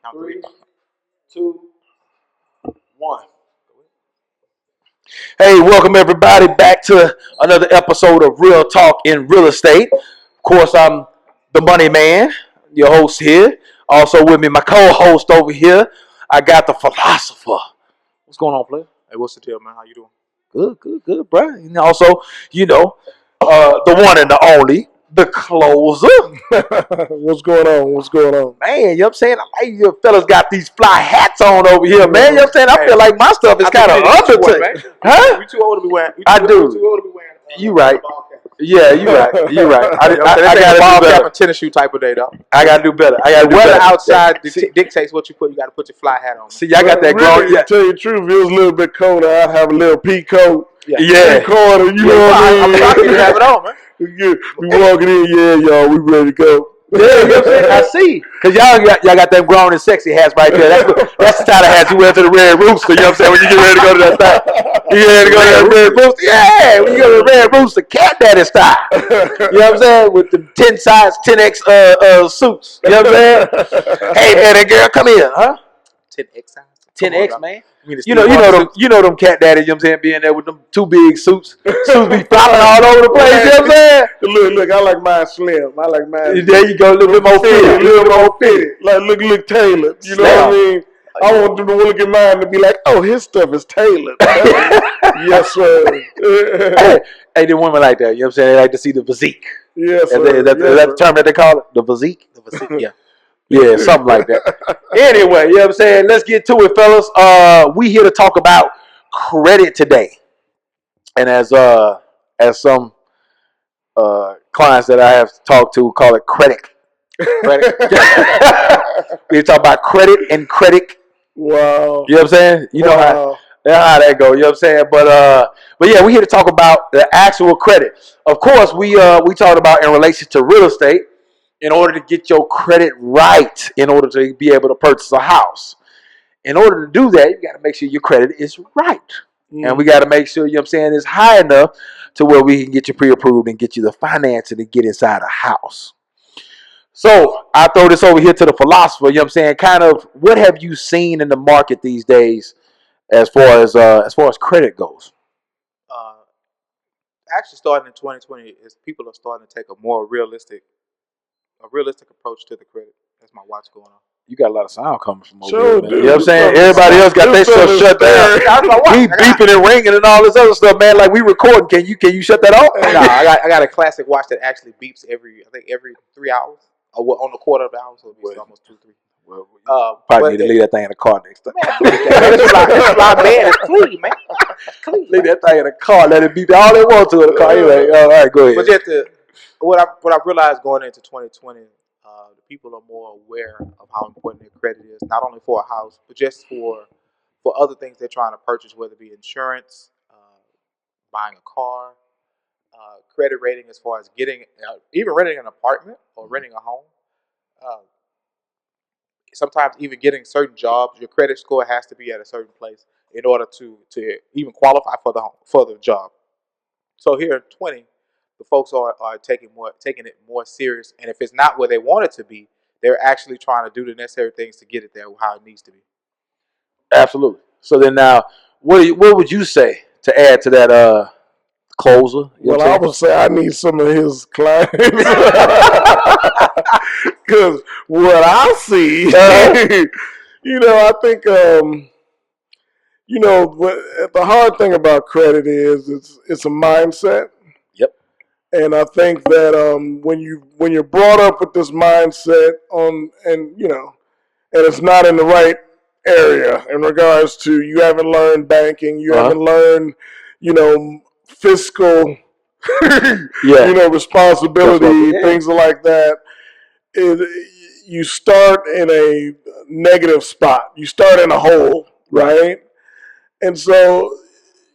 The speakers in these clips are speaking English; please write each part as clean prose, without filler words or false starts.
3, 2, 1. Hey, welcome everybody back to another episode of Real Talk in Real Estate. Of course, I'm the Money Man, your host here. Also with me, my co-host over here. I got the philosopher. What's going on, player? Hey, what's the deal, man? How you doing? Good, bro. And also, the one and the only, the closer. What's going on? Man, you know what I'm saying? I like you fellas got these fly hats on over here, man. You know what I'm saying? I feel like my stuff is kind of undertaken. Huh? You too old to be wearing. I do. You too old to be wearing. You right. Yeah, you right. I got a ball cap and tennis shoe type of day, though. I gotta do better. The weather outside dictates what you put. You got to put your fly hat on. See, I got that grown. Yeah. To tell you the truth, if it was a little bit colder, I'd have a little pea coat. Yeah. Corner, you know what I mean? I'm lucky to have it on, man. We walking in, y'all. We ready to go. Yeah, you know what I'm saying? I see. Because y'all got them grown and sexy hats right there. That's the kind of hats you wear to the Red Rooster, you know what I'm saying? When you get ready to go to that thing. You ready to go to that Red Rooster? Yeah, when you go to the Red Rooster, Cat Daddy style. You know what I'm saying? With the 10 size 10X suits. You know what I'm saying? Hey, man, that girl, come here, huh? 10X size? 10X, man. You know them Cat Daddies, you know what I'm saying, being there with them two big suits. Suits be flopping all over the place, you know what I'm saying? Look, I like mine slim. I like mine. There you go, a little bit more fitted. A little bit more fitted. Like, look tailored. You know what I mean? I want them to look at mine and be like, oh, his stuff is tailored. Yes, sir. Hey, the women like that, you know what I'm saying? They like to see the physique. Yes, sir. Is that the term that they call it? The physique? The physique, yeah. Yeah, something like that. Anyway, you know what I'm saying? Let's get to it, fellas. We here to talk about credit today. And as some clients that I have talked to call it credit. We talk about credit and credit. Wow. You know what I'm saying? You know how that go. You know what I'm saying? But yeah, we're here to talk about the actual credit. Of course, we talked about in relation to real estate. In order to get your credit right, in order to be able to purchase a house. In order to do that, you got to make sure your credit is right. And we got to make sure, you know what I'm saying, it's high enough to where we can get you pre-approved and get you the financing to get inside a house. So I throw this over here to the philosopher, you know what I'm saying, kind of what have you seen in the market these days as far as credit goes? Actually, starting in 2020, is people are starting to take a more realistic approach to the credit. That's my watch going on. You got a lot of sound coming from over here, man. You know what I'm saying? Everybody else got their stuff shut down. We beeping and ringing and all this other stuff, man. Like we recording. Can you shut that off? Nah, I got a classic watch that actually beeps every 3 hours. Or on the quarter of the hour, so it's almost 2, 3. Well, probably need to leave that thing in the car next time. It's fly bad. It's clean, man. It's clean. Leave that thing in the car. Let it beep all it wants to in the car. Anyway, all right, go ahead. But just what I realized going into 2020, the people are more aware of how important their credit is, not only for a house, but just for other things they're trying to purchase, whether it be insurance, buying a car, credit rating as far as getting, even renting an apartment or renting a home. Sometimes even getting certain jobs, your credit score has to be at a certain place in order to even qualify for the job. So here in 20, the folks are taking it more serious, and if it's not where they want it to be, they're actually trying to do the necessary things to get it there how it needs to be. Absolutely. So then now, what would you say to add to that closer? Well, I would say I need some of his clients. Because what I see, I think, the hard thing about credit is it's a mindset. Yep. And I think that when you're brought up with this mindset and it's not in the right area in regards to you haven't learned banking, you haven't learned, fiscal, responsibility, things like that. You start in a negative spot. You start in a hole, right? And so,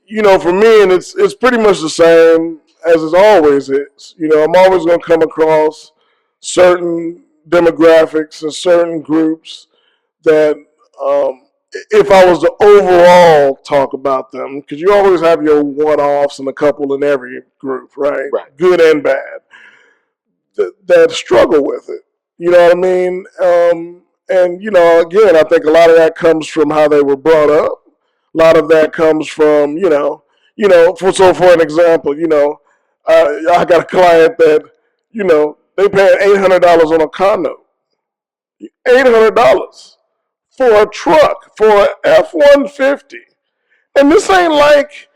for me, and it's pretty much the same as it always is. I'm always going to come across certain demographics and certain groups that if I was to overall talk about them, because you always have your one-offs and a couple in every group, right? Good and bad, that struggle with it. You know what I mean? And, again, I think a lot of that comes from how they were brought up. A lot of that comes from, for an example, I got a client that, they paid $800 on a car note. $800 for a truck, for an F-150. And this ain't like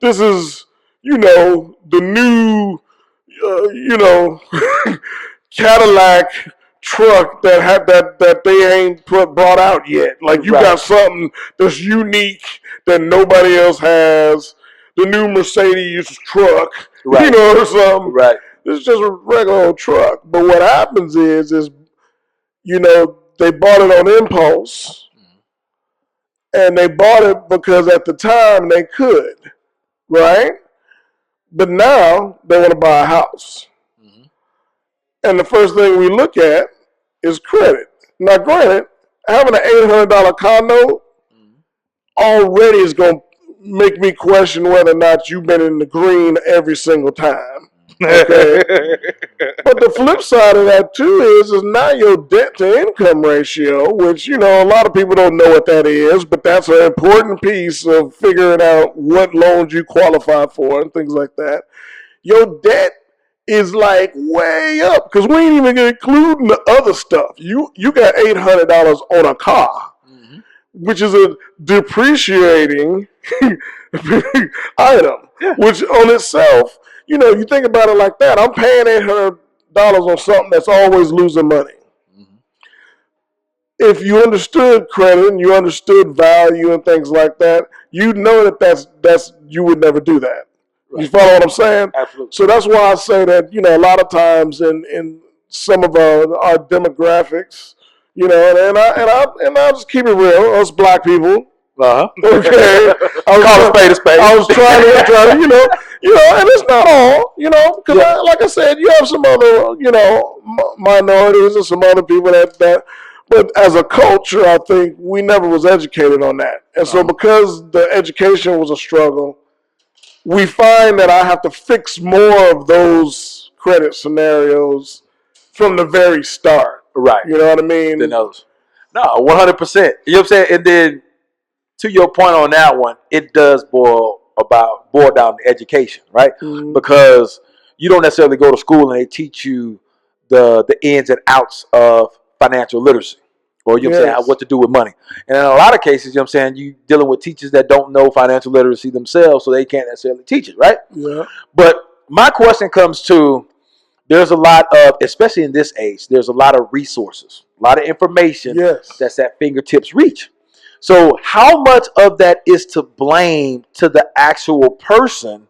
this is, the new, Cadillac truck that they ain't brought out yet. Like you got something that's unique that nobody else has. The new Mercedes truck, or something. Right. It's just a regular old truck. But what happens is they bought it on impulse, and they bought it because at the time they could, right? But now they want to buy a house. And the first thing we look at is credit. Now, granted, having an $800 car note already is going to make me question whether or not you've been in the green every single time. Okay. But the flip side of that too is now your debt to income ratio, which, a lot of people don't know what that is, but that's an important piece of figuring out what loans you qualify for and things like that. Your debt is like way up because we ain't even including the other stuff. You got $800 on a car, which is a depreciating item, which on itself, you think about it like that. I'm paying $800 on something that's always losing money. If you understood credit and you understood value and things like that, you know that's you would never do that. Right. You follow what I'm saying? Absolutely. So that's why I say that, a lot of times in some of our demographics, and I'll just keep it real, us black people. Okay. Call a spade a spade. I was trying to, and it's not all, because like I said, you have some other, minorities and some other people that, but as a culture, I think we never was educated on that. And so because the education was a struggle, we find that I have to fix more of those credit scenarios from the very start. Right. You know what I mean? Than others. No, 100%. You know what I'm saying? And then to your point on that one, it does boil down to education, right? Because you don't necessarily go to school and they teach you the ins and outs of financial literacy. Or you know what I'm saying, what to do with money. And in a lot of cases, you know what I'm saying, you dealing with teachers that don't know financial literacy themselves, so they can't necessarily teach it, right? Yeah. But my question comes to, there's a lot of, especially in this age, there's a lot of resources, a lot of information that's at fingertips reach. So how much of that is to blame to the actual person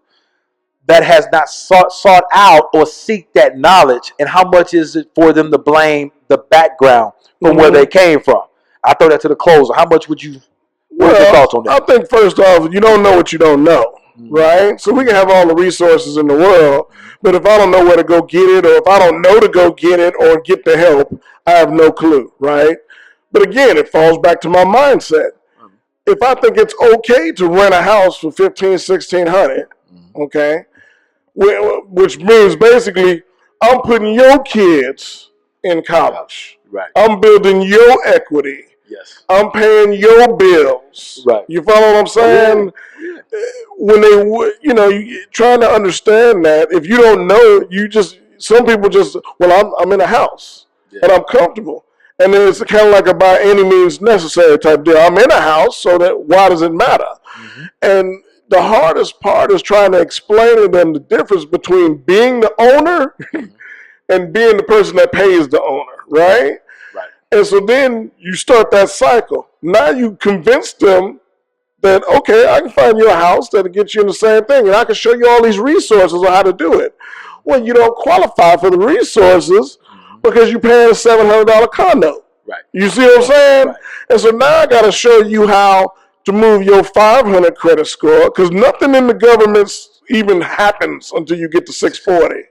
that has not sought out or seek that knowledge, and how much is it for them to blame the background from where they came from? I throw that to the closer. How much would you? What are your thoughts on that? I think first off, you don't know what you don't know, right? So we can have all the resources in the world, but if I don't know where to go get it, or if I don't know to go get it or get the help, I have no clue, right? But again, it falls back to my mindset. If I think it's okay to rent a house for $1,500, $1,600, okay, which means basically I'm putting your kids in college. Right. I'm building your equity. Yes. I'm paying your bills. Right. You follow what I'm saying? Yeah. When you trying to understand that, if you don't know, some people I'm in a house and I'm comfortable. And then it's kind of like a by any means necessary type deal. I'm in a house, so that why does it matter? And the hardest part is trying to explain to them the difference between being the owner and being the person that pays the owner, right? Right. And so then you start that cycle. Now you convince them that, okay, I can find you a house that'll get you in the same thing, and I can show you all these resources on how to do it. Well, you don't qualify for the resources because you're paying a $700 car note. Right. You see what I'm saying? Right. And so now I got to show you how to move your 500 credit score, because nothing in the government even happens until you get to 640. Right.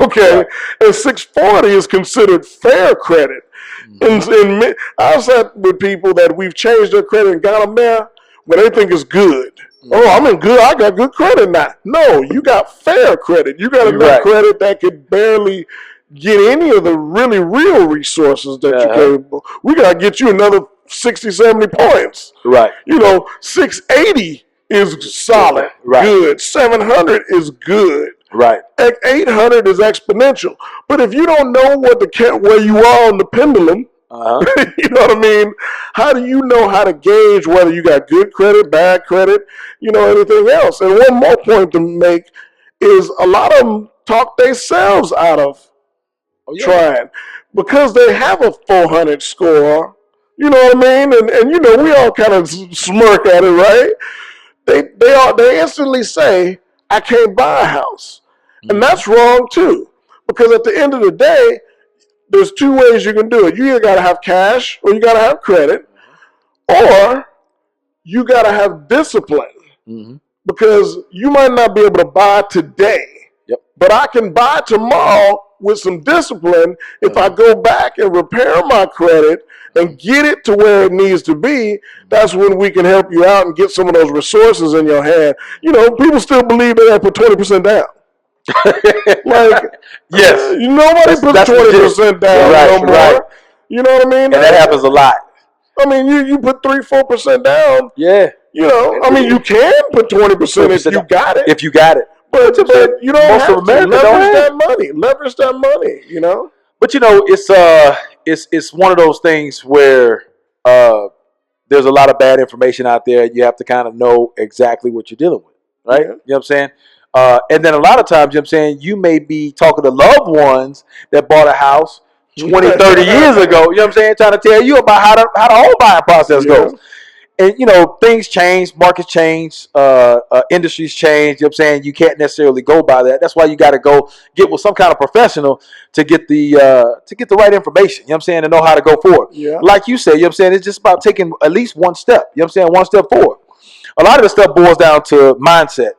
Okay? Right. And 640 is considered fair credit. And I've sat with people that we've changed their credit and got them there when they think it's good. Oh, I'm in good. I got good credit now. No, you got fair credit. You got enough credit that could barely get any of the really real resources that you're capable. We got to get you another 60, 70 points. Right. 680 is solid, right. good. 700 is good. Right. 800 is exponential. But if you don't know where you are on the pendulum, you know what I mean? How do you know how to gauge whether you got good credit, bad credit, anything else? And one more point to make is a lot of them talk themselves out of trying because they have a 400 score. You know what I mean? And we all kind of smirk at it, right? They instantly say, I can't buy a house. And that's wrong too. Because at the end of the day, there's two ways you can do it. You either got to have cash or you got to have credit, or you got to have discipline. Because you might not be able to buy today, but I can buy tomorrow with some discipline if I go back and repair my credit and get it to where it needs to be. That's when we can help you out and get some of those resources in your hand. People still believe they have to put 20% down. Yes, nobody puts 20% down no more. Right. You know what I mean? And that happens a lot. I mean, you put 3-4% down. Yeah. You can put 20% if you got it. If you got it. But you don't have to leverage that money. Leverage that money, But it's one of those things where there's a lot of bad information out there. You have to kind of know exactly what you're dealing with, right? Yeah. You know what I'm saying? And then a lot of times, you may be talking to loved ones that bought a house 20, 30 years ago, trying to tell you about how the home buying process goes. And, things change, markets change, industries change. You can't necessarily go by that. That's why you got to go get with some kind of professional to get the right information, and know how to go forward. Yeah. Like you said, it's just about taking at least one step, one step forward. A lot of the stuff boils down to mindset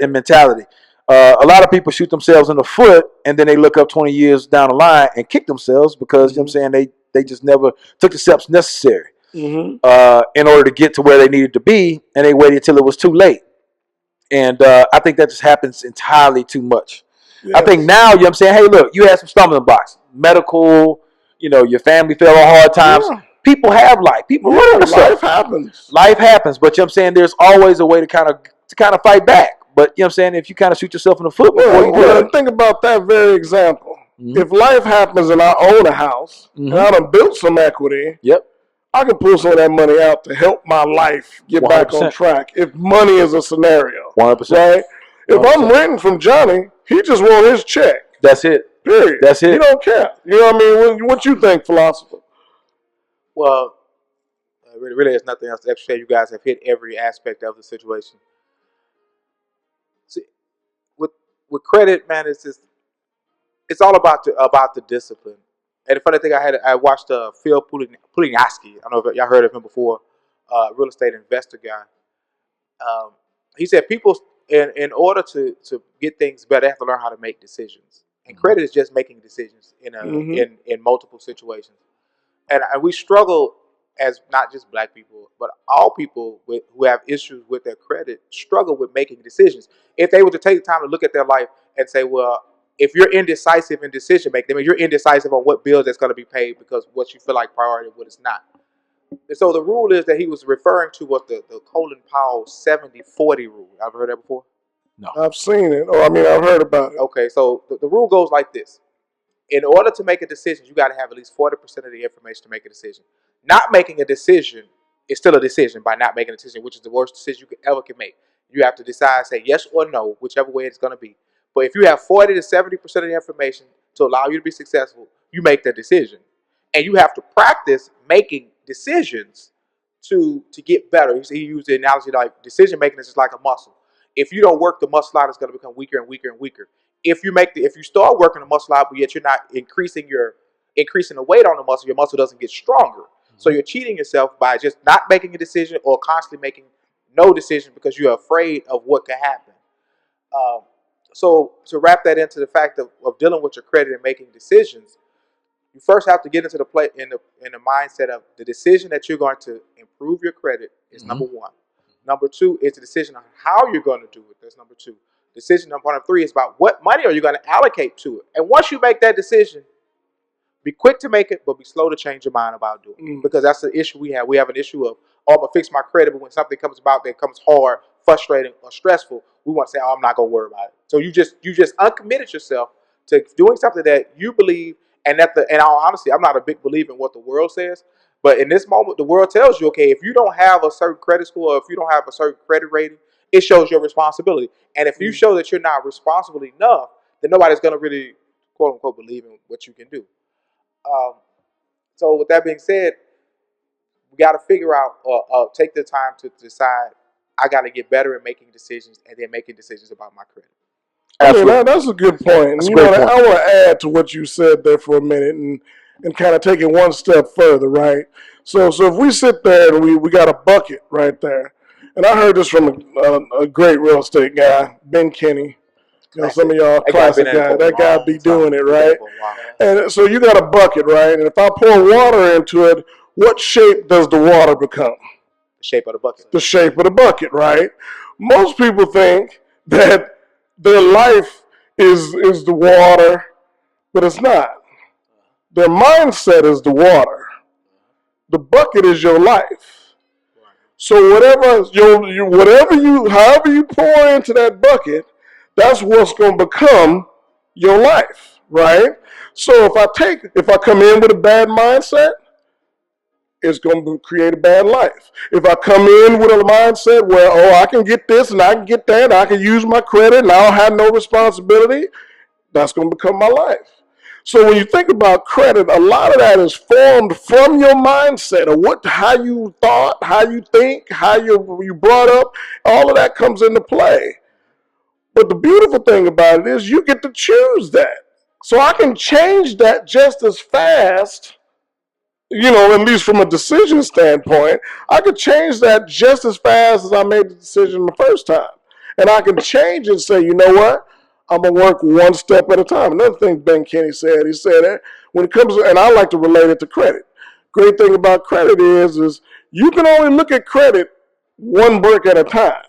and mentality. A lot of people shoot themselves in the foot and then they look up 20 years down the line and kick themselves because, they just never took the steps necessary. In order to get to where they needed to be, and they waited till it was too late. And I think that just happens entirely too much. Yes. I think now, hey, look, you had some stumbling blocks, medical, your family fell on hard times. Yeah. People have life. People run into stuff. Life happens, but there's always a way to kind of fight back. But if you kind of shoot yourself in the foot before you do it. Think about that very example. If life happens and I own a house and I done built some equity. Yep. I can pull some of that money out to help my life get 100%. Back on track if money is a scenario. 100%. Right? If 100%. I'm renting from Johnny, he just want his check. That's it. Period. That's it. He don't care. You know what I mean? What you think, philosopher? Well, really there's nothing else to extra say. You guys have hit every aspect of the situation. See, with credit, man, it's all about the discipline. And the funny thing, I watched Phil Pugliaski. I don't know if y'all heard of him before, real estate investor guy. He said people, in order to get things better, they have to learn how to make decisions. And credit is just making decisions in multiple situations. And we struggle as not just black people, but all people who have issues with their credit struggle with making decisions. If they were to take the time to look at their life and say, well, if you're indecisive in decision making, I mean, you're indecisive on what bills that's going to be paid because what you feel like priority and what it's not. And so the rule is that he was referring to was the Colin Powell 70-40 rule. Ever heard that before? No. I've seen it. I've heard about it. Okay, so the rule goes like this. In order to make a decision, you got to have at least 40% of the information to make a decision. Not making a decision is still a decision by not making a decision, which is the worst decision you ever can make. You have to decide, say yes or no, whichever way it's going to be. But if you have 40 to 70% of the information to allow you to be successful, you make that decision. And you have to practice making decisions to get better. He used the analogy like decision making is just like a muscle. If you don't work the muscle out, it's going to become weaker and weaker and weaker. If you start working the muscle out, but yet you're not increasing the weight on the muscle, your muscle doesn't get stronger. So you're cheating yourself by just not making a decision or constantly making no decision because you're afraid of what could happen. So to wrap that into the fact of dealing with your credit and making decisions, you first have to get into the mindset of the decision that you're going to improve your credit is number one. Number two is the decision on how you're going to do it. That's number two. Decision number 3 is about what money are you going to allocate to it. And once you make that decision, be quick to make it, but be slow to change your mind about doing it. Because that's the issue we have. We have an issue of, I'm going to fix my credit, but when something comes about that comes hard, frustrating, or stressful, we want to say, I'm not going to worry about it. So you just uncommitted yourself to doing something that you believe, and all honesty, I'm not a big believer in what the world says, but in this moment, the world tells you, okay, if you don't have a certain credit score, or if you don't have a certain credit rating, it shows your responsibility. And if you show that you're not responsible enough, then nobody's going to really, quote unquote, believe in what you can do. So with that being said, we got to figure out, take the time to decide, I got to get better at making decisions, and then making decisions about my credit. That's a good point. And I want to add to what you said there for a minute and kind of take it one step further, right? So if we sit there and we got a bucket right there, and I heard this from a great real estate guy, Ben Kinney. Some of y'all classic guys. That guy be doing it, right? And so you got a bucket, right? And if I pour water into it, what shape does the water become? The shape of the bucket. The shape of the bucket, right? Most people think that their life is the water, but it's not. Their mindset is the water. The bucket is your life. So however you pour into that bucket, that's what's going to become your life, right? So if I come in with a bad mindset, it's going to create a bad life. If I come in with a mindset where, I can get this and I can get that, I can use my credit and I don't have no responsibility, that's going to become my life. So when you think about credit, a lot of that is formed from your mindset of how you thought, how you think, how you brought up. All of that comes into play. But the beautiful thing about it is you get to choose that. So I can change that just as fast, at least from a decision standpoint. I could change that just as fast as I made the decision the first time. And I can change and say, you know what? I'm going to work one step at a time. Another thing Ben Kinney said, he said that when it comes to, and I like to relate it to credit. Great thing about credit is you can only look at credit one brick at a time.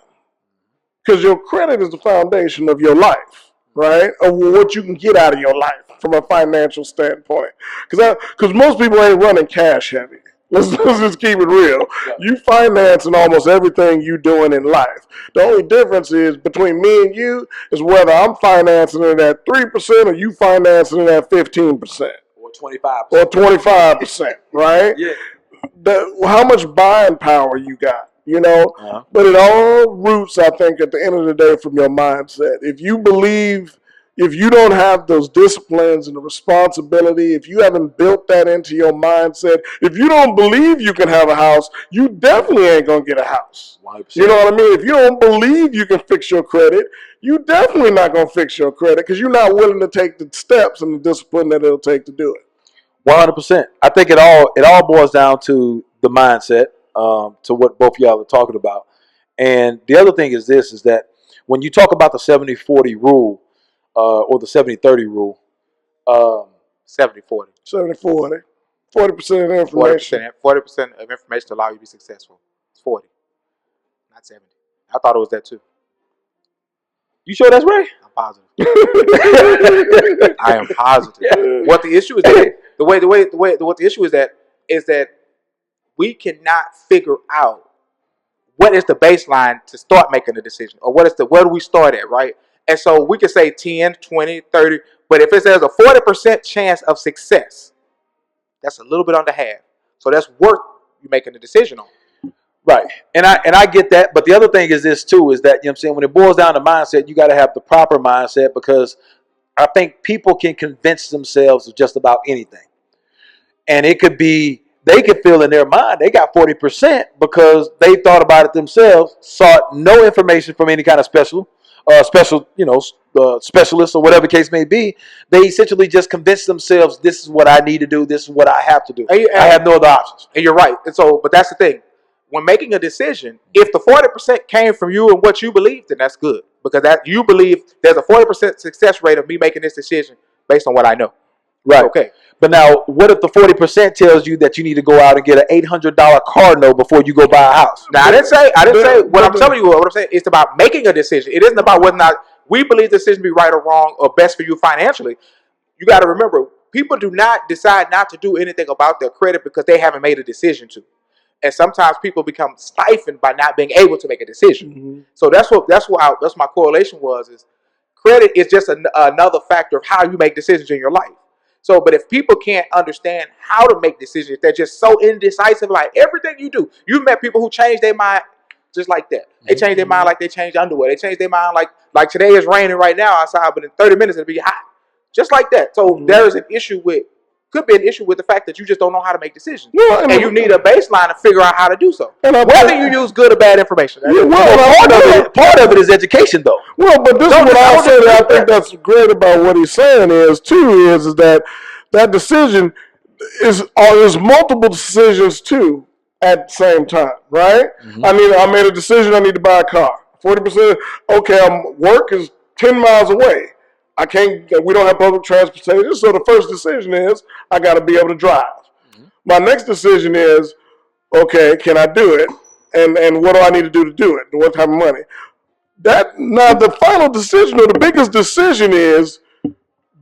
Because your credit is the foundation of your life, right? Of what you can get out of your life from a financial standpoint. Because most people ain't running cash heavy. Let's just keep it real. You financing almost everything you doing in life. The only difference is between me and you is whether I'm financing it at 3% or you financing it at 15%. Or 25%. Or 25%, right? Yeah. How much buying power you got? But it all roots, I think, at the end of the day from your mindset. If you don't have those disciplines and the responsibility, if you haven't built that into your mindset, if you don't believe you can have a house, you definitely ain't going to get a house. 100%. You know what I mean? If you don't believe you can fix your credit, you definitely not going to fix your credit because you're not willing to take the steps and the discipline that it'll take to do it. 100%. I think it all boils down to the mindset. To what both of y'all are talking about. And the other thing is that when you talk about the 70-40 rule, or the 70-30 rule, 70-40. 70-40. 40% of the information. 40% of information to allow you to be successful. It's 40, not 70. I thought it was that too. You sure that's right? I'm positive. I am positive. Yeah. What the issue is what the issue is that we cannot figure out what is the baseline to start making a decision, or where do we start at, right? And so we can say 10, 20, 30, but if there's a 40% chance of success, that's a little bit under half. So that's worth you making a decision on. Right. And I get that, but the other thing is this too, is that, when it boils down to mindset, you got to have the proper mindset, because I think people can convince themselves of just about anything. And it could be, they could feel in their mind they got 40% because they thought about it themselves, sought no information from any kind of specialist or whatever the case may be. They essentially just convince themselves, this is what I need to do, this is what I have to do. I have no other options. And you're right. And so, but that's the thing. When making a decision, if the 40% came from you and what you believe, then that's good. Because that you believe there's a 40% success rate of me making this decision based on what I know. Right. Okay. But now, what if the 40% tells you that you need to go out and get an $800 car note before you go buy a house? Now, I didn't say what I'm telling you. What I'm saying is about making a decision. It isn't about whether or not we believe the decision be right or wrong or best for you financially. You got to remember, people do not decide not to do anything about their credit because they haven't made a decision to. And sometimes people become stifled by not being able to make a decision. Mm-hmm. So that's my correlation was, is credit is just another factor of how you make decisions in your life. So, but if people can't understand how to make decisions, they're just so indecisive. Like everything you do, you've met people who change their mind just like that. They change their mind like they change underwear. They change their mind like today is raining right now outside, but in 30 minutes it'll be hot. Just like that. So there is could be an issue with the fact that you just don't know how to make decisions. Well, and you need a baseline to figure out how to do so. Whether you use good or bad information. Part of it is education, though. Well, but this is what I'll say that I think that's great about what he's saying is that decision is multiple decisions too at the same time, right? Mm-hmm. I mean, I made a decision I need to buy a car. 40%, okay, work is 10 miles away. We don't have public transportation, so the first decision is I got to be able to drive. Mm-hmm. My next decision is, okay, can I do it? And what do I need to do it? And what type of money? Now the final decision or the biggest decision is,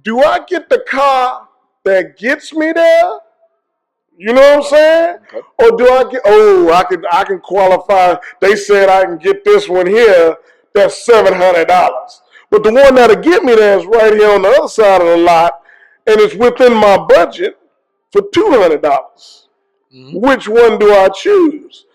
do I get the car that gets me there? You know what I'm saying? Okay. Or do I can qualify. They said I can get this one here that's $700. But the one that'll get me there is right here on the other side of the lot, and it's within my budget for $200. Mm-hmm. Which one do I choose?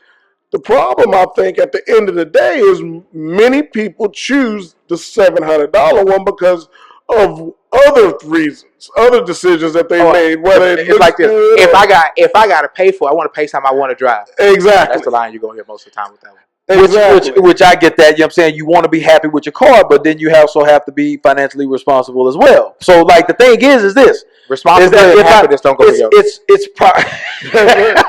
The problem, I think, at the end of the day is many people choose the $700 one because of other reasons, other decisions that they made. Whether it's like this: if I got to pay for it, I want to pay something I want to drive. Exactly. That's the line you're gonna hear most of the time with that one. Exactly. Which I get that, you know what I'm saying? You want to be happy with your car, but then you also have to be financially responsible as well. So, like, the thing is this. Responsibility and happiness don't go together.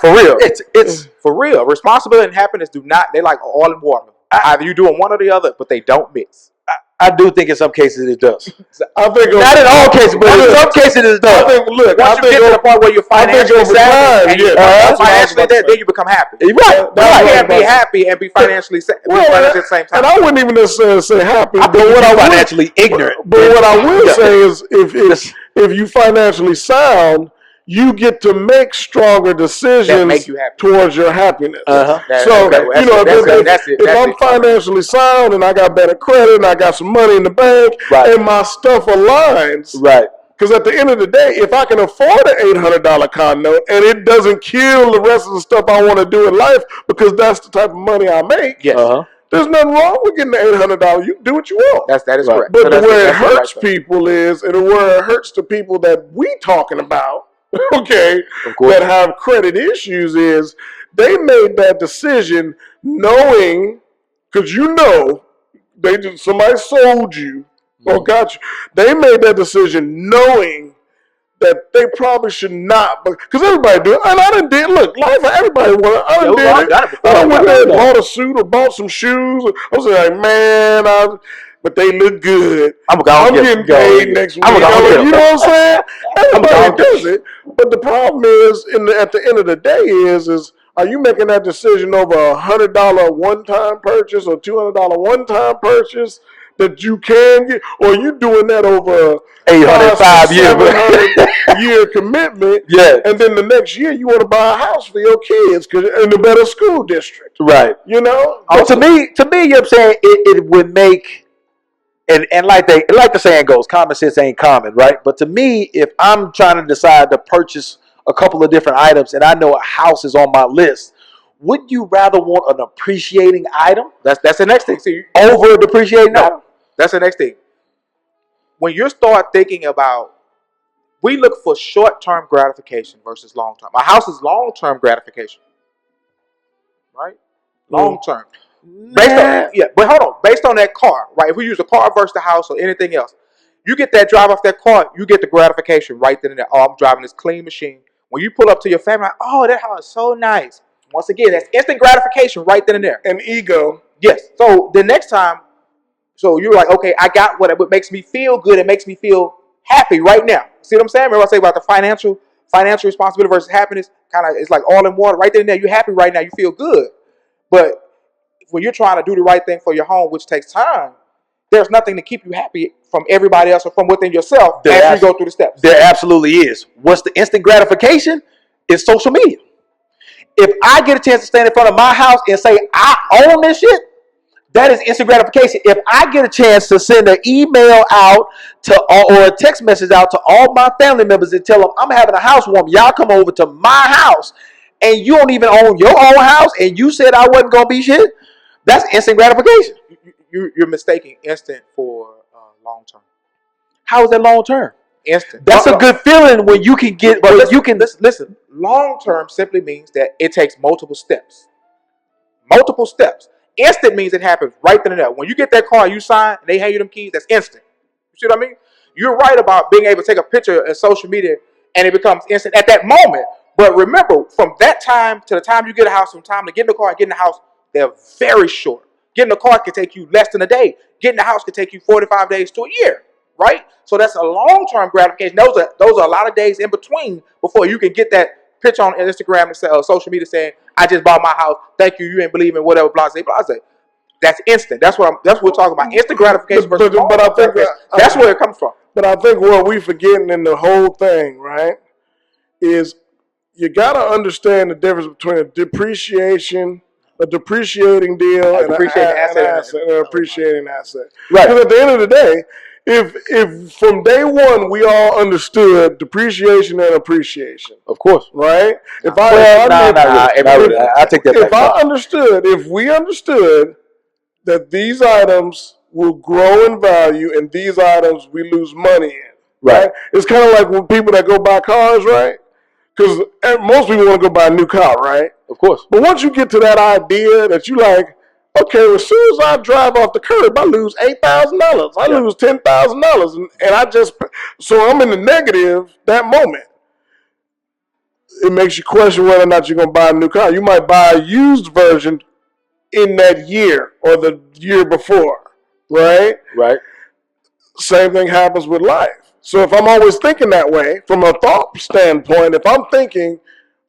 For real. It's for real. Responsibility and happiness do not, they like oil and water. Either you doing one or the other, but they don't mix. I do think in some cases it does. I think not in all cases, but in some cases it does. Once you get to the point where you're financially savvy and you're financially there, then you become happy. Right. You can't be happy and be financially at the same time. And I wouldn't even necessarily say happy, but what I financially ignorant. But what I will say is, if you financially sound, you get to make stronger decisions towards your happiness. Uh-huh. If I'm financially sound and I got better credit and I got some money in the bank and my stuff aligns, right? Because at the end of the day, if I can afford an $800 car note and it doesn't kill the rest of the stuff I want to do in life because that's the type of money I make, there's nothing wrong with getting the $800. You can do what you want. That is correct. But the way it hurts people is, and the way it hurts the people that we talking about, okay, that have credit issues is they made that decision knowing, because somebody sold you or got you. They made that decision knowing that they probably should not, because everybody do it. And I done did. Look, life for everybody. I done did it. I went there and bought a suit or bought some shoes. I was like, man, but they look good. I'm getting paid next week. You know what I'm saying? Everybody does it. But the problem is, at the end of the day, is are you making that decision over $100 one-time purchase or $200 one-time purchase that you can get, or are you doing that over 805 year commitment? Yeah. And then the next year you want to buy a house for your kids in a better school district. Right. You know? But to me, you know what I'm saying, it would make. And like the saying goes, common sense ain't common, right? But to me, if I'm trying to decide to purchase a couple of different items and I know a house is on my list, would you rather want an appreciating item? That's the next thing. See, over a depreciating item? That's the next thing. When you start thinking about, we look for short-term gratification versus long-term. A house is long-term gratification, right? Long-term. But hold on. Based on that car, right? If we use the car versus the house or anything else, you get that drive off that car, you get the gratification right then and there. Oh, I'm driving this clean machine. When you pull up to your family, like, oh, that house is so nice. Once again, that's instant gratification right then and there. And ego. Yes. So the next time, so you're like, okay, I got what makes me feel good. It makes me feel happy right now. See what I'm saying? Remember I say about the financial responsibility versus happiness? Kind of, it's like all in one. Right then and there, you're happy right now. You feel good. But when you're trying to do the right thing for your home, which takes time, there's nothing to keep you happy from everybody else or from within yourself as you go through the steps. There absolutely is. What's the instant gratification? It's social media. If I get a chance to stand in front of my house and say, I own this shit, that is instant gratification. If I get a chance to send an email out or a text message out to all my family members and tell them I'm having a housewarming, y'all come over to my house, and you don't even own your own house, and you said I wasn't gonna be shit, that's instant gratification. You're mistaking instant for long term. How is that long term? Instant. That's a good feeling when you can get. But listen. Long term simply means that it takes multiple steps. Multiple steps. Instant means it happens right then and there. When you get that car, you sign, and they hand you them keys. That's instant. You see what I mean? You're right about being able to take a picture of social media, and it becomes instant at that moment. But remember, from that time to the time you get a house, from time to get in the car and get in the house, they're very short. Getting a car can take you less than a day. Getting the house can take you 45 days to a year, right? So that's a long-term gratification. Those are a lot of days in between before you can get that picture on Instagram and social media saying, "I just bought my house. Thank you. You ain't believing whatever." Blase, blase. That's instant. That's what we're talking about. Instant gratification versus but I think that's where it comes from. But I think what we forgetting in the whole thing, right, is you got to understand the difference between a depreciating deal, and an appreciating asset. Right. Because at the end of the day, if from day one we all understood depreciation and appreciation, Of course. right? I take that back. If we understood that these items will grow in value and these items we lose money in, right? It's kind of like when people that go buy cars, right? Because most people want to go buy a new car, right? Of course. But once you get to that idea that you like, okay, as soon as I drive off the curb, I lose $8,000. I lose $10,000, and so I'm in the negative that moment. It makes you question whether or not you're going to buy a new car. You might buy a used version in that year or the year before, right? Right. Same thing happens with life. So if I'm always thinking that way, from a thought standpoint, if I'm thinking,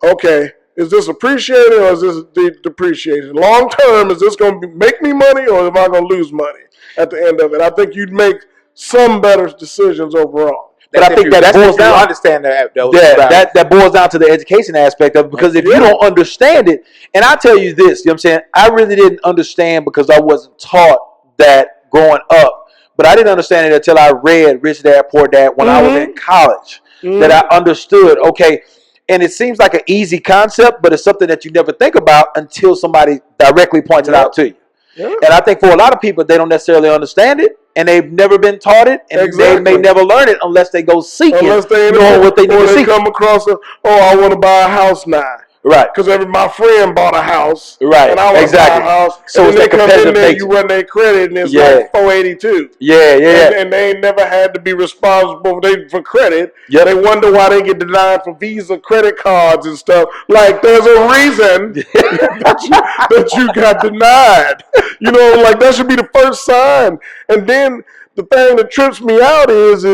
okay, is this appreciated or is this depreciated? Long term, is this going to make me money or am I going to lose money at the end of it? I think you'd make some better decisions overall. But I think that boils down. Understand that. That boils down to the education aspect of it. Because if you don't understand it, and I tell you this, you know what I'm saying? I really didn't understand because I wasn't taught that growing up. But I didn't understand it until I read Rich Dad Poor Dad when I was in college. That I understood, okay, and it seems like an easy concept, but it's something that you never think about until somebody directly points it out to you. And I think for a lot of people, they don't necessarily understand it, and they've never been taught it, and they may never learn it unless they go seek it, knowing what they need to seek. Come across I want to buy a house now. Right. Because my friend bought a house. Right. And I want to buy a house. So and it's they come in there, you run their credit, and it's like 482. Yeah. And they ain't never had to be responsible for credit. Yep. They wonder why they get denied for Visa credit cards and stuff. Like, there's a reason that you got denied. You know, like, that should be the first sign. And then the thing that trips me out is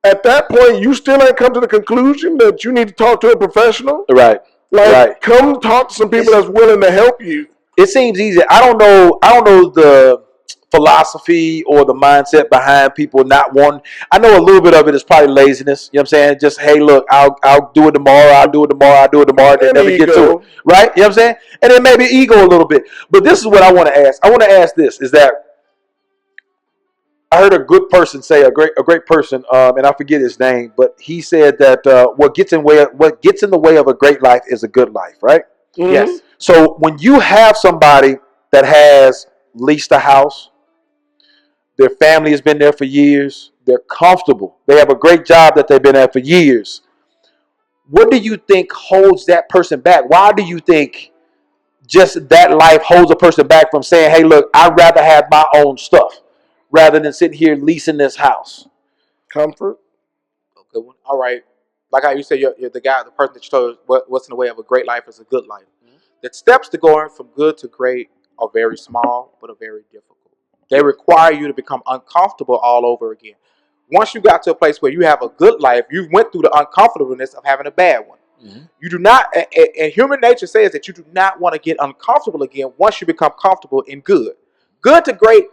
at that point, you still ain't come to the conclusion that you need to talk to a professional. Right. Come talk to some people that's willing to help you. It seems easy. I don't know the philosophy or the mindset behind people not wanting. I know a little bit of it is probably laziness. You know what I'm saying? Just, hey, look, I'll do it tomorrow. I'll do it tomorrow. They never get to it. Right? You know what I'm saying? And then maybe ego a little bit. But this is what I want to ask. I want to ask this, is that I heard a good person say, a great person, and I forget his name, but he said that what gets in the way of a great life is a good life, right? Mm-hmm. Yes. So when you have somebody that has leased a house, their family has been there for years, they're comfortable, they have a great job that they've been at for years, what do you think holds that person back? Why do you think just that life holds a person back from saying, hey, look, I'd rather have my own stuff rather than sitting here leasing this house? Comfort. Good one. All right. Like how you said, you're the person that you told what's in the way of a great life is a good life. Mm-hmm. The steps to going from good to great are very small, but are very difficult. They require you to become uncomfortable all over again. Once you got to a place where you have a good life, you went through the uncomfortableness of having a bad one. Mm-hmm. You do not, and human nature says that you do not want to get uncomfortable again once you become comfortable in good. Good to great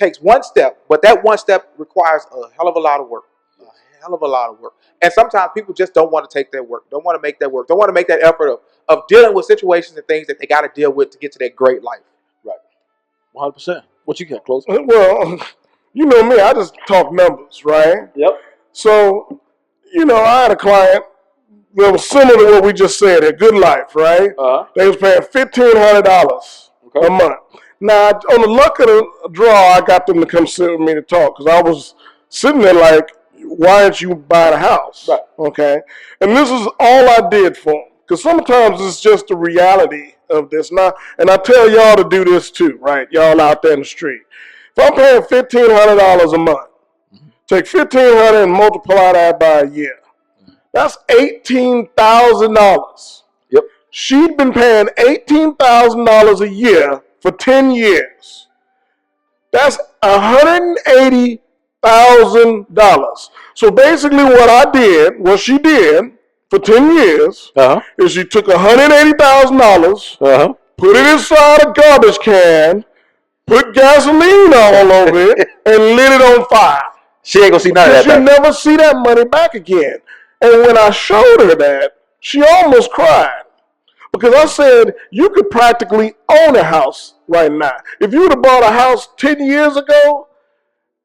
takes one step, but that one step requires a hell of a lot of work. A hell of a lot of work. And sometimes people just don't want to take that work, don't want to make that work, don't want to make that effort of dealing with situations and things that they got to deal with to get to that great life. Right. 100%. What you got, close? Well, you know me, I just talk numbers, right? Yep. So, you know, I had a client that was similar to what we just said, a good life, right? They was paying $1,500 a month. Now, on the luck of the draw, I got them to come sit with me to talk because I was sitting there like, why aren't you buying a house? Right. Okay. And this is all I did for them. Because sometimes it's just the reality of this. Now, and I tell y'all to do this too, right? Y'all out there in the street. If I'm paying $1,500 a month, take $1,500 and multiply that by a year. That's $18,000. Yep. She'd been paying $18,000 a year for 10 years. That's $180,000. So basically what she did for 10 years is she took $180,000, put it inside a garbage can, put gasoline all over it, and lit it on fire. She ain't gonna see none of that She'll back. never see that money back again. And when I showed her that, she almost cried. Because I said, you could practically own a house right now. If you would have bought a house 10 years ago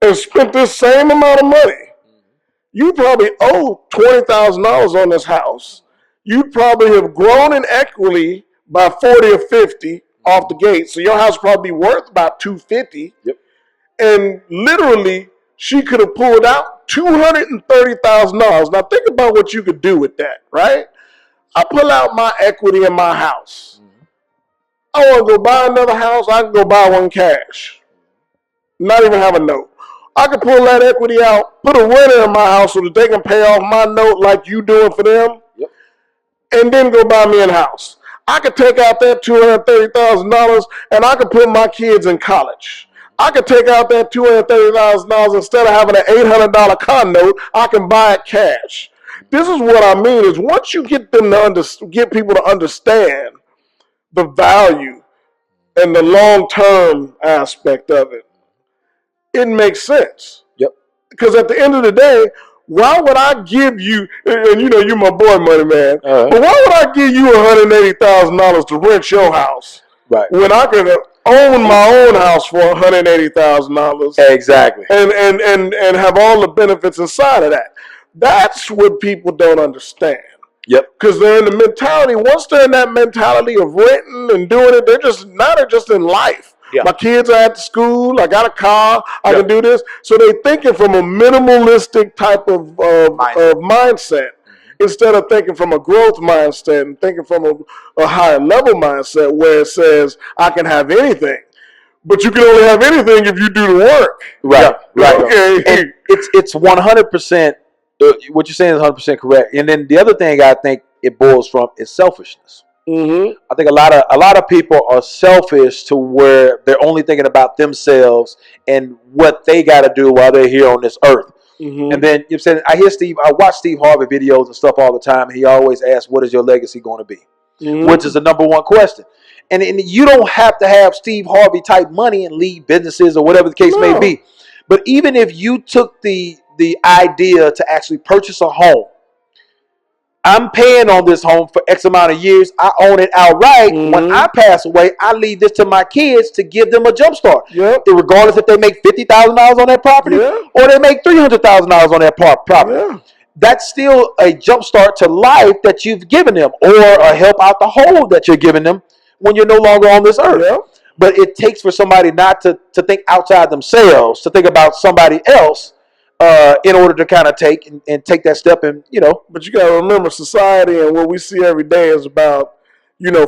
and spent this same amount of money, you probably owe $20,000 on this house. You'd probably have grown in equity by 40 or 50 off the gate. So your house would probably be worth about $250. Yep. And literally, she could have pulled out $230,000. Now think about what you could do with that, right? I pull out my equity in my house. I want to go buy another house. I can go buy one cash. Not even have a note. I can pull that equity out, put a renter in my house so that they can pay off my note like you doing for them, and then go buy me a house. I could take out that $230,000 and I could put my kids in college. I could take out that $230,000 instead of having an $800 car note, I can buy it cash. This is what I mean is once you get them to get people to understand the value and the long-term aspect of it, it makes sense. Yep. Because at the end of the day, why would I give you, and you know you're my boy, Money Man, but why would I give you $180,000 to rent your house? Right. When I could own my own house for $180,000. Exactly. And have all the benefits inside of that. That's what people don't understand. Yep. Because they're in the mentality, once they're in that mentality of renting and doing it, they're just in life. Yeah. My kids are at school, I got a car, I can do this. So they're thinking from a minimalistic type of mindset instead of thinking from a growth mindset and thinking from a higher level mindset where it says, I can have anything. But you can only have anything if you do the work. Right, right. Okay. And it's 100%, what you're saying is 100% correct. And then the other thing I think it boils from is selfishness. I think a lot of people are selfish to where they're only thinking about themselves and what they got to do while they're here on this earth. And then you said, I watch Steve Harvey videos and stuff all the time. And he always asks, "What is your legacy going to be?" Which is the number one question. And you don't have to have Steve Harvey type money and lead businesses or whatever the case may be. But even if you took the idea to actually purchase a home, I'm paying on this home for X amount of years. I own it outright. When I pass away, I leave this to my kids to give them a jump start. Regardless if they make $50,000 on that property or they make $300,000 on that property. That's still a jump start to life that you've given them, or a help out the hole that you're giving them when you're no longer on this earth. But it takes for somebody not to think outside themselves, to think about somebody else, in order to kind of take that step and, But you got to remember, society and what we see every day is about,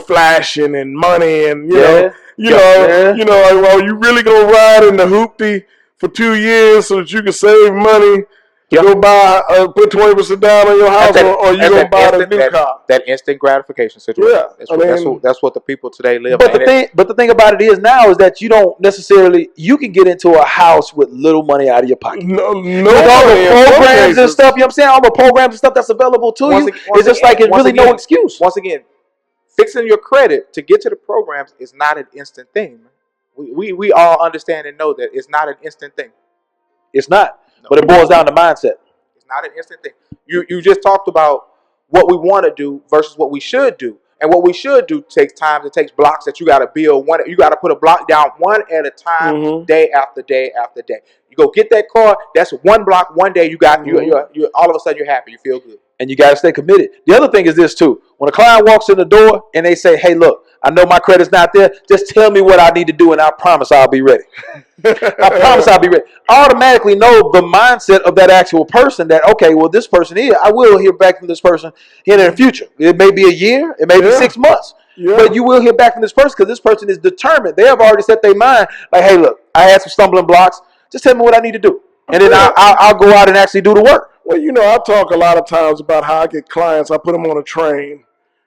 flashing and money and, are you really going to ride in the hoopty for 2 years so that you can save money to go buy, put 20% down on your house, or you going to buy a new car? That instant gratification situation. That's what the people today live. But the thing about it is now is that you don't necessarily, you can get into a house with little money out of your pocket. With all the programs and stuff, you know what I'm saying? All the programs and stuff that's available to you. It's just like it's really no excuse. Once again, fixing your credit to get to the programs is not an instant thing. we all understand and know that it's not an instant thing. It's not. No. But it boils down to mindset. It's not an instant thing. You just talked about what we want to do versus what we should do. And what we should do takes time. It takes blocks that you got to build. You got to put a block down one at a time, day after day after day. You go get that car. That's one block, one day. You got you. All of a sudden, you're happy. You feel good. And you got to stay committed. The other thing is this too. When a client walks in the door and they say, "Hey, look, I know my credit's not there. Just tell me what I need to do, and I promise I'll be ready." I promise I'll be ready. I automatically know the mindset of that actual person that, okay, well, this person here, I will hear back from this person in the future. It may be a year, it may be 6 months, but you will hear back from this person because this person is determined. They have already set their mind, like, hey, look, I had some stumbling blocks. Just tell me what I need to do. And then I'll go out and actually do the work. Well, I talk a lot of times about how I get clients. I put them on a train.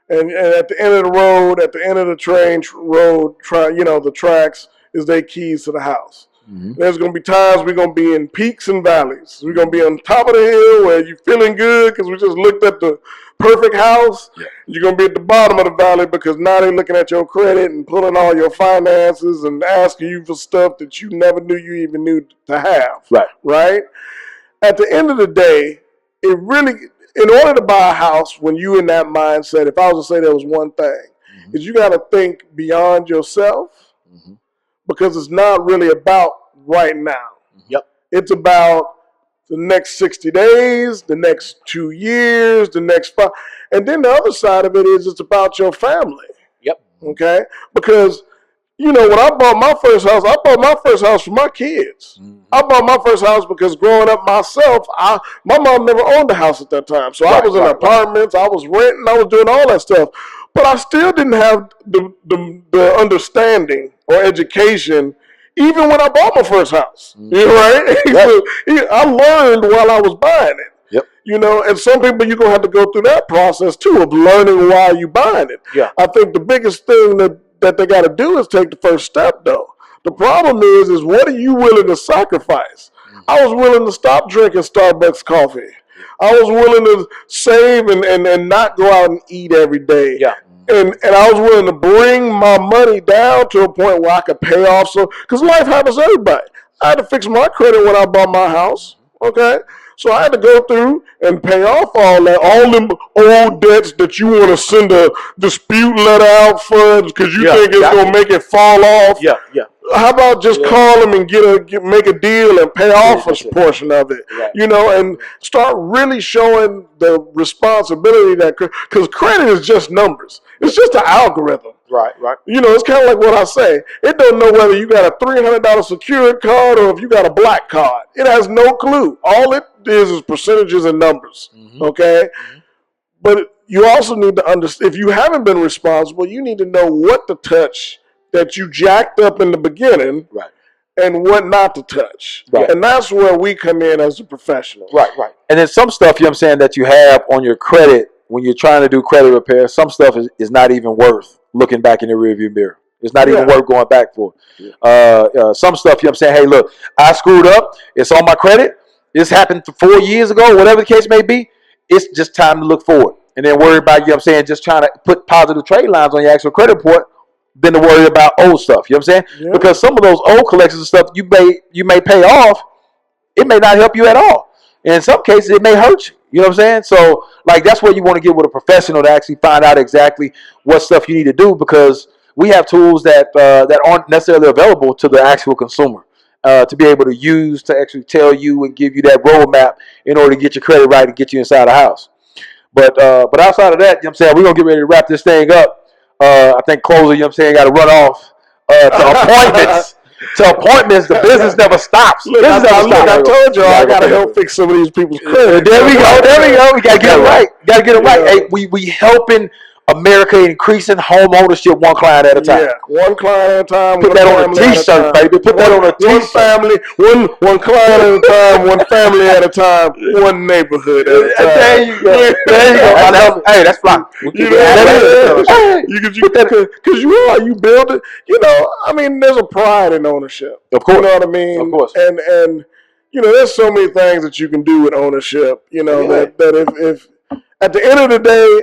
And at the end of the road, at the end of the train road, the tracks is their keys to the house. Mm-hmm. There's going to be times we're going to be in peaks and valleys. We're going to be on top of the hill where you're feeling good because we just looked at the perfect house. Yeah. You're going to be at the bottom of the valley because now they're looking at your credit and pulling all your finances and asking you for stuff that you never knew you even knew to have. Right? At the end of the day, it really... In order to buy a house, when you're in that mindset, if I was to say there was one thing, is you got to think beyond yourself because it's not really about right now. Yep. It's about the next 60 days, the next 2 years, the next 5. And then the other side of it is it's about your family. Yep. Okay? Because, when I bought my first house for my kids. I bought my first house because growing up myself, my mom never owned a house at that time. So I was in apartments, I was renting, I was doing all that stuff. But I still didn't have the understanding or education even when I bought my first house. Right? I learned while I was buying it. Yep. And some people you're going to have to go through that process too of learning why you're buying it. Yeah. I think the biggest thing that they got to do is take the first step though. The problem is what are you willing to sacrifice? I was willing to stop drinking Starbucks coffee. I was willing to save and not go out and eat every day. Yeah. And I was willing to bring my money down to a point where I could pay off. Because life happens to everybody. I had to fix my credit when I bought my house. Okay? So I had to go through and pay off all them old debts that you want to send a dispute letter out for because you think it's going to make it fall off. Yeah. How about just call them and make a deal and pay off a portion of it, and start really showing the responsibility because credit is just numbers. It's just an algorithm. Right. It's kind of like what I say. It don't know whether you got a $300 secured card or if you got a black card. It has no clue. All it is percentages and numbers, okay? But you also need to understand, if you haven't been responsible, you need to know what to touch that you jacked up in the beginning and what not to touch. Right. And that's where we come in as a professional. Right. And then some stuff, that you have on your credit when you're trying to do credit repair, some stuff is not even worth looking back in the rearview mirror. It's not even worth going back for. Some stuff, hey, look, I screwed up. It's on my credit. This happened 4 years ago, whatever the case may be. It's just time to look forward. And then worry about, just trying to put positive trade lines on your actual credit report than to worry about old stuff. You know what I'm saying? Yeah. Because some of those old collections of stuff you may pay off, it may not help you at all. And in some cases, it may hurt you. You know what I'm saying? So, that's where you want to get with a professional to actually find out exactly what stuff you need to do because we have tools that aren't necessarily available to the actual consumer to be able to use to actually tell you and give you that roadmap in order to get your credit right and get you inside the house. But outside of that, we're going to get ready to wrap this thing up. I think closer, got to run off to appointments. The business never stops. I told you I got to help fix some of these people's credit. There we go. We got to get it right. Hey, we helping America increasing home ownership one client at a time. Yeah, one client at a time. Put that on a T-shirt, baby. Put that on a T-shirt. One family, one client at a time, one family at a time, one neighborhood at a time. There you go. Hey, that's fine. You build it. There's a pride in ownership. Of course. You know what I mean? Of course. And there's so many things that you can do with ownership. That if at the end of the day,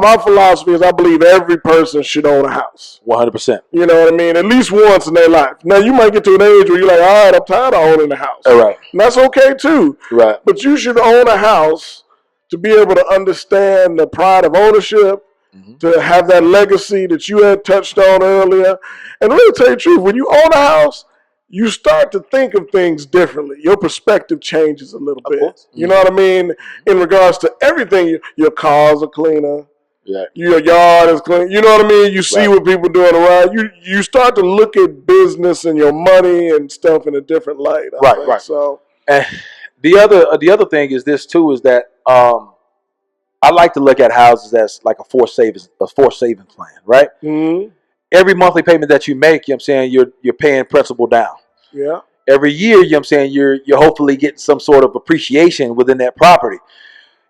my philosophy is I believe every person should own a house. 100%. You know what I mean? At least once in their life. Now, you might get to an age where you're like, all right, I'm tired of owning a house. All right. And that's okay, too. Right. But you should own a house to be able to understand the pride of ownership, to have that legacy that you had touched on earlier. And to really tell you the truth, when you own a house, you start to think of things differently. Your perspective changes a little bit. You know what I mean? In regards to everything, your cars are cleaner. Yeah. Your yard is clean. You know what I mean? You see what people doing around. You start to look at business and your money and stuff in a different light. Right. So, and the other thing is this too, is that I like to look at houses as like a forced savings plan, right? Mm-hmm. Every monthly payment that you make, you know what I'm saying, you're paying principal down. Yeah. Every year, you know what I'm saying, you're hopefully getting some sort of appreciation within that property.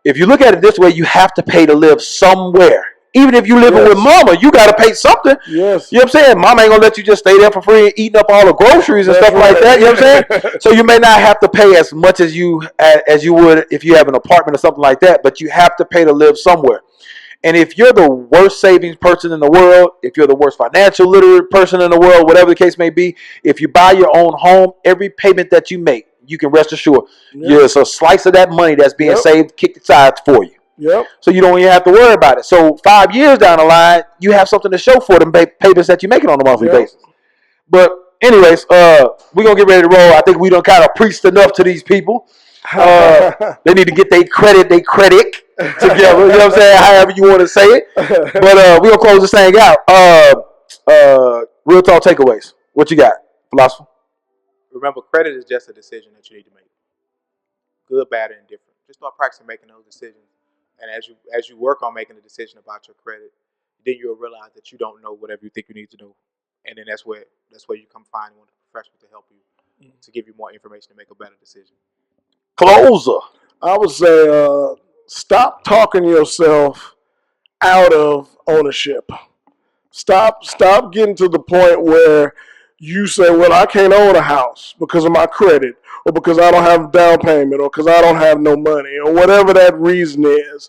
If you look at it this way, you have to pay to live somewhere. Even if you're living with mama, you got to pay something. Yes. You know what I'm saying? Mama ain't going to let you just stay there for free and eating up all the groceries and stuff like that. You know what I'm saying? So you may not have to pay as much as you would if you have an apartment or something like that, but you have to pay to live somewhere. And if you're the worst savings person in the world, if you're the worst financial literate person in the world, whatever the case may be, if you buy your own home, every payment that you make, you can rest assured, it's a slice of that money that's being saved, kicked aside for you. Yep. So you don't even have to worry about it. So 5 years down the line, you have something to show for them payments that you're making on a monthly basis. But anyways, we're going to get ready to roll. I think we done kind of preached enough to these people. They need to get their credit together. You know what I'm saying? However you want to say it. But we're going to close this thing out. Real talk takeaways. What you got, philosopher? Remember, credit is just a decision that you need to make. Good, bad, and indifferent. Just start practicing making those decisions. And as you work on making a decision about your credit, then you'll realize that you don't know whatever you think you need to know. And then that's where you come find one of the professionals to help you, to give you more information to make a better decision. Closer. I would say stop talking yourself out of ownership. Stop getting to the point where you say, well, I can't own a house because of my credit, or because I don't have a down payment, or because I don't have no money, or whatever that reason is.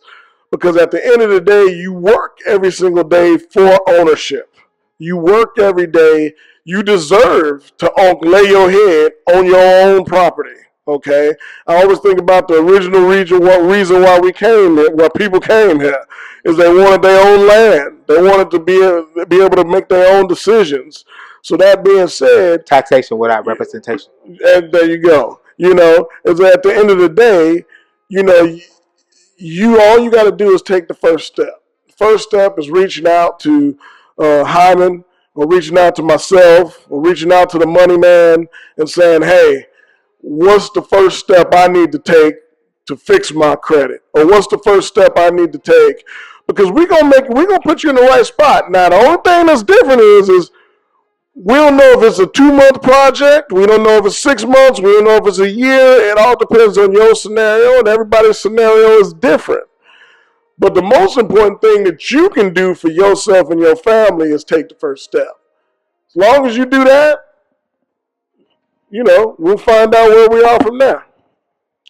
Because at the end of the day, you work every single day for ownership. You work every day. You deserve to lay your head on your own property. Okay? I always think about the original reason why we came here, why people came here, is they wanted their own land. They wanted to be able to make their own decisions. So that being said, taxation without representation. And there you go. Is at the end of the day, all you got to do is take the first step. The first step is reaching out to Hyman, or reaching out to myself, or reaching out to the money man and saying, hey, what's the first step I need to take to fix my credit? Or what's the first step I need to take? Because we're gonna put you in the right spot. Now, the only thing that's different is we don't know if it's a 2-month project. We don't know if it's 6 months. We don't know if it's a year. It all depends on your scenario, and everybody's scenario is different. But the most important thing that you can do for yourself and your family is take the first step. As long as you do that, we'll find out where we are from there.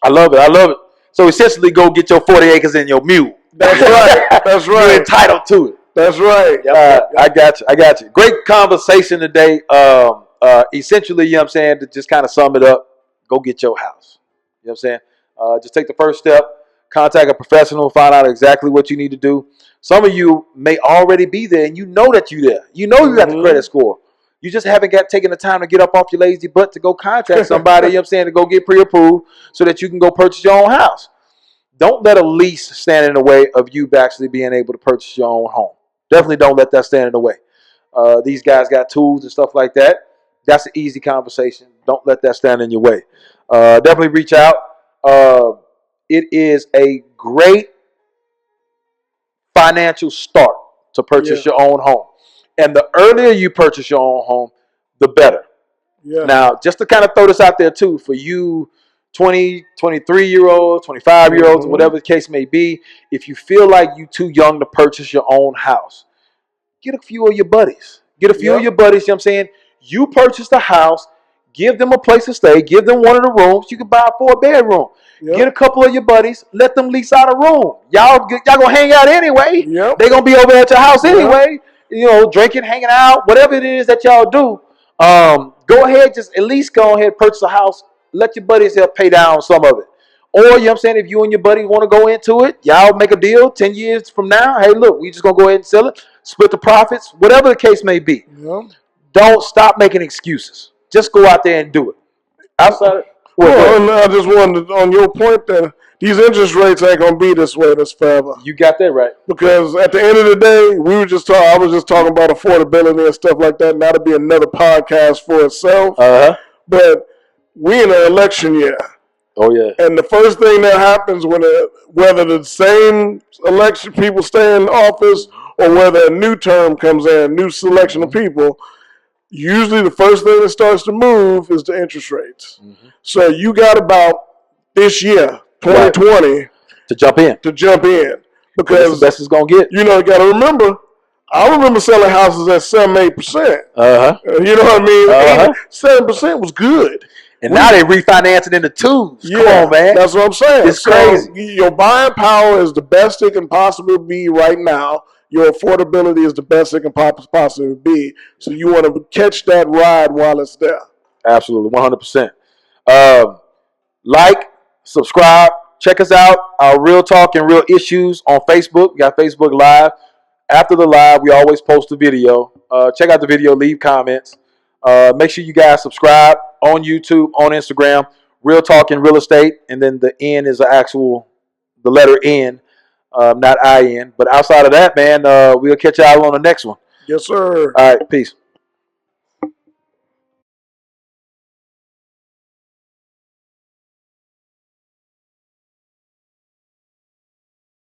I love it. So essentially, go get your 40 acres and your mule. That's right. That's right. You're entitled to it. That's right. Yep. I got you. Great conversation today. Essentially, you know what I'm saying, to just kind of sum it up, go get your house. You know what I'm saying? Just take the first step, contact a professional, find out exactly what you need to do. Some of you may already be there, and you know that you're there. You know you got the credit score. You just haven't taken the time to get up off your lazy butt to go contact somebody, you know what I'm saying, to go get pre-approved so that you can go purchase your own house. Don't let a lease stand in the way of you actually being able to purchase your own home. Definitely don't let that stand in the way. These guys got tools and stuff like that. That's an easy conversation. Don't let that stand in your way. Definitely reach out. It is a great financial start to purchase your own home. And the earlier you purchase your own home, the better. Yeah. Now, just to kind of throw this out there too, for you 20, 23-year-olds, 25-year-olds, whatever the case may be, if you feel like you're too young to purchase your own house, get a few of your buddies. Get a few of your buddies, you know what I'm saying? You purchase the house, Give them a place to stay. Give them one of the rooms. You can buy a 4-bedroom. Yep. Get a couple of your buddies. Let them lease out a room. Y'all gonna hang out anyway. Yep. They gonna be over at your house Yep. anyway. You know, drinking, hanging out, whatever it is that y'all do. Go ahead, just at least go ahead, purchase a house. Let your buddies help pay down some of it. Or, you know what I'm saying, if you and your buddy want to go into it, y'all make a deal 10 years from now. Hey, look, we just going to go ahead and sell it, split the profits, whatever the case may be. Yep. Don't stop making excuses. Just go out there and do it. Outside of, well, and I just wanted to, on your point that these interest rates ain't going to be this way this forever. You got that right. Because at the end of the day, I was just talking about affordability and stuff like that. Now to be another podcast for itself. But we in an election year. Oh, yeah. And the first thing that happens whether the same election people stay in office or whether a new term comes in, a new selection of people, usually the first thing that starts to move is the interest rates. Mm-hmm. So you got about this year, 2020, to jump in. Because that's the best it's going to get. You know, you got to remember, I remember selling houses at 7-8%. You know what I mean? 7% was good. And now they refinancing into 2s. Yeah, come on, man. That's what I'm saying. It's crazy. Your buying power is the best it can possibly be right now. Your affordability is the best it can possibly be. So you want to catch that ride while it's there. Absolutely, 100%. Like, subscribe, check us out. Our Real Talk and Real Issues on Facebook. We got Facebook Live. After the live, we always post a video. Check out the video, leave comments. Make sure you guys subscribe on YouTube, on Instagram, Real Talk and Real Estate, and then the N is the letter N, not I-N. But outside of that, man, we'll catch y'all on the next one. Yes, sir. All right, peace.